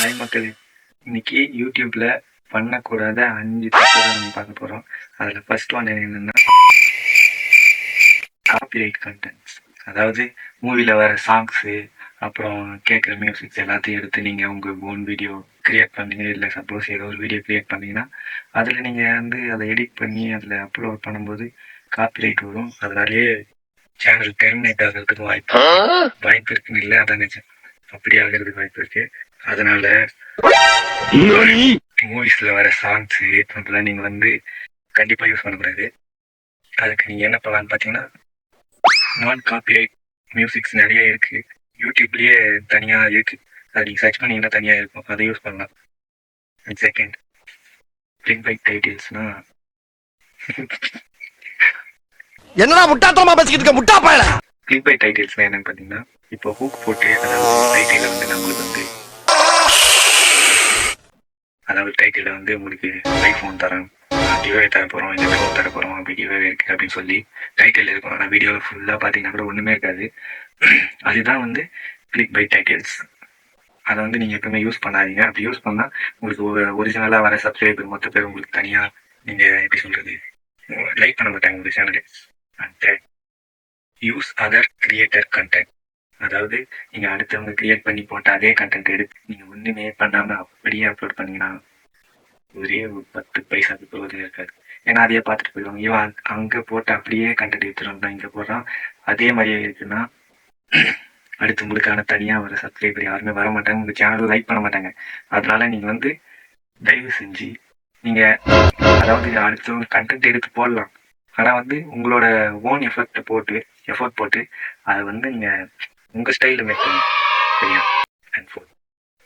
Hi மக்களே, இன்னைக்கு யூடியூப்ல பண்ணக்கூடாத 5 தப்பு தான் நம்ம பார்க்க போறோம். அதுல ஃபர்ஸ்ட் ஒன் என்னன்னா காப்பிரைட் கண்டென்ட்ஸ். அதாவது மூவில வர சாங்ஸு, அப்புறம் கேட்குற மியூசிக்ஸ் எல்லாத்தையும் எடுத்து நீங்கள் உங்கள் ஓன் வீடியோ கிரியேட் பண்ணீங்க. இல்லை சப்போஸ் ஏதோ ஒரு வீடியோ கிரியேட் பண்ணீங்கன்னா அதில் நீங்கள் வந்து அதை எடிட் பண்ணி அதில் அப்லோட் பண்ணும்போது காப்பிரைட் வரும். அதனாலேயே சேனல் டெர்மினேட் ஆகிறதுக்கு வாய்ப்பு இருக்குன்னு இல்லை, அதான் நிஜம். அப்படி ஆகிறதுக்கு வாய்ப்பு இருக்கு. அதனால மூவிஸ்ல வர சாங்ஸ் அதெல்லாம் நீங்க வந்து கண்டிப்பா யூஸ் பண்ணக்கூடாது. அதுக்கு நீங்க என்ன பண்ணலான்னு பாத்தீங்கன்னா, நான் காப்பிரைட் மியூசிக்ஸ் நிறைய இருக்கு, யூடியூப்லயே தனியா இருக்கு. அதை நீங்க சர்ச் பண்ணீங்கன்னா தனியா இருக்கும், அதை யூஸ் பண்ணலாம். செகண்ட், கிளிக் பைட் டைட்டில்ஸ்னா என்னடா முட்டாத்தனமா பேசிக்கிட்டு இருக்க முட்டா பயல. கிளிக் பைட் டைட்டில்ஸ்னா என்னன்னு பாத்தீங்கன்னா, இப்போ ஹூக் போட்டு அதாவது டைட்டில வந்து நம்மளுக்கு வந்து டைட்டில வந்து உங்களுக்கு ஐஃபோன் தரேன், டிவை தர போறோம், இல்லை ஃபோன் தர போறோம், அப்படி டிவை இருக்கு அப்படின்னு சொல்லி டைட்டில் இருக்கும். ஆனால் வீடியோ ஃபுல்லா பாத்தீங்கன்னா கூட ஒண்ணுமே இருக்காது. அதுதான் வந்து கிளிக் பைட் டைட்டில்ஸ். அதை வந்து நீங்க எப்பவுமே யூஸ் பண்ணாதீங்க. அப்படி யூஸ் பண்ணா உங்களுக்கு ஒரிஜினலா வர சப்ஸ்கிரைபர் மொத்த பேர் உங்களுக்கு தனியா நீங்க எப்படி சொல்றது லைக் பண்ண மாட்டாங்க உங்க channel. And use other creator content. அதாவது நீங்க அடுத்தவங்க கிரியேட் பண்ணி போட்ட அதே கண்டென்ட் எடுத்து நீங்க ஒண்ணுமே பண்ணாம அப்படியே அப்லோட் பண்ணீங்கன்னா ஒரே 10 பைசாக்கு பிரயோஜனம் இருக்காது. ஏன்னா அதையே பார்த்துட்டு போயிடுவாங்க. இவன் அங்க போட்டு அப்படியே கண்டென்ட் எடுத்துட்டு இங்க போடுறான், அதே மாதிரியே இருக்குன்னா அடுத்து உங்களுக்கான தனியா வர சப்ஸ்கிரைபர் யாருமே வர மாட்டாங்க, உங்க சேனல் லைக் பண்ண மாட்டாங்க. அதனால நீங்க வந்து தயவு செஞ்சு நீங்க அதாவது அடுத்தவங்க கண்டென்ட் எடுத்து போடலாம், ஆனா வந்து உங்களோட ஓன் எஃபர்ட் போட்டு அதை வந்து நீங்க உங்க ஸ்டைல மேக் பண்ணுங்க, சரியா? And four,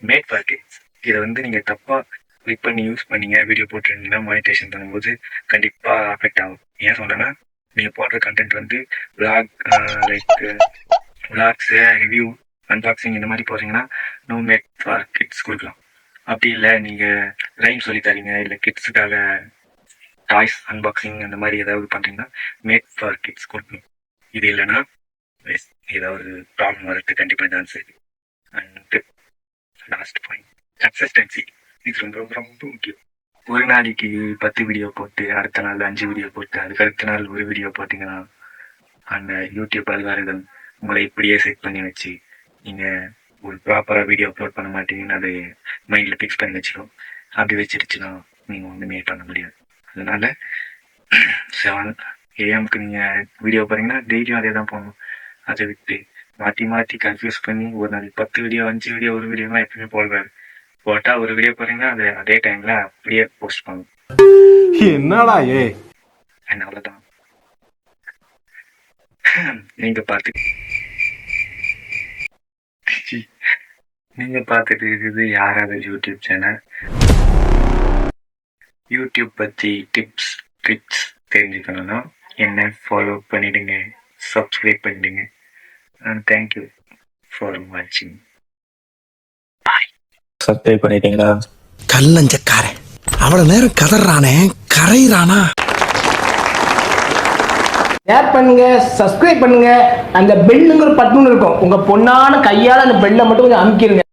made for kids. இதை வந்து நீங்க தப்பா கிளிக் பண்ணி யூஸ் பண்ணீங்க, வீடியோ போட்டுருந்தீங்கன்னா மானிட்டேஷன் பண்ணும்போது கண்டிப்பா அஃபெக்ட் ஆகும். ஏன் சொல்றேன்னா, நீங்க போடுற கண்டென்ட் வந்து vlog, like vlogs, review, unboxing இந்த மாதிரி போறீங்கன்னா நோ மேட் ஃபார் கிட்ஸ் கொடுக்கலாம். அப்படி இல்லை நீங்க ரைம் சொல்லி தரீங்க, இல்லை கிட்ஸுக்காக டாய்ஸ் அன்பாக்சிங் அந்த மாதிரி ஏதாவது பண்றீங்கன்னா மேட் ஃபார் கிட்ஸ் கொடுக்கணும். இது இல்லைன்னா ஏதாவது ப்ராப்ளம் வரது கண்டிப்பா சான்ஸ் இருக்கு. And last point, consistency. இது ரொம்ப ரொம்ப ரொம்ப முக்கியம். ஒரு நாளைக்கு 10 வீடியோ போட்டு அடுத்த நாள் 5 வீடியோ போட்டு அதுக்கு அடுத்த நாள் ஒரு வீடியோ போட்டீங்கன்னா அந்த யூடியூப் அல்காரிதம் உங்களை இப்படியே செட் பண்ணி வச்சு நீங்க ஒரு ப்ராப்பரா வீடியோ அப்லோட் பண்ண மாட்டீங்கன்னு அது மைண்ட்ல பிக்ஸ் பண்ணி வச்சிடும். அப்படி வச்சிருச்சுன்னா நீங்க ஒண்ணுமே பண்ண முடியாது. அதனால 7 AM நீங்க வீடியோ போறீங்கன்னா டெய்லியும் அதே தான் போகணும். அதை விட்டு மாத்தி கன்ஃபியூஸ் பண்ணி ஒரு நாளைக்கு 10 வீடியோ 5 வீடியோ ஒரு வீடியோலாம் எப்பயுமே போடுவாரு. போட்டா ஒரு வீடியோ போறீங்கன்னா அது அதே டைம்ல அப்படியே போஸ்ட் பண்ணும். என்னடா ஏ அவ்வளவுதான். நீங்க பார்த்துட்டு இருக்குது யாராவது யூடியூப் சேனல். யூடியூப் பத்தி டிப்ஸ் ட்ரிக்ஸ் தெரிஞ்சுக்கணும்னா என்ன ஃபாலோ பண்ணிடுங்க, சப்ஸ்கிரைப் பண்ணிடுங்க. அண்ட் தேங்க்யூ ஃபார் வாட்சிங். சப்ஸ்கிரைப் பண்ணிட்டீங்களா? கல்லஞ்சக்காரன் அவ்வளவு நேரம் கதறானே கரையிறானா? ஷேர் பண்ணுங்க, சப்ஸ்கிரைப் பண்ணுங்க. அந்த பெல்லுங்கிற பட்டன் இருக்கும், உங்க பொண்ணான கையால அந்த பெல்லை மட்டும் கொஞ்சம் அமுக்கிடுங்க.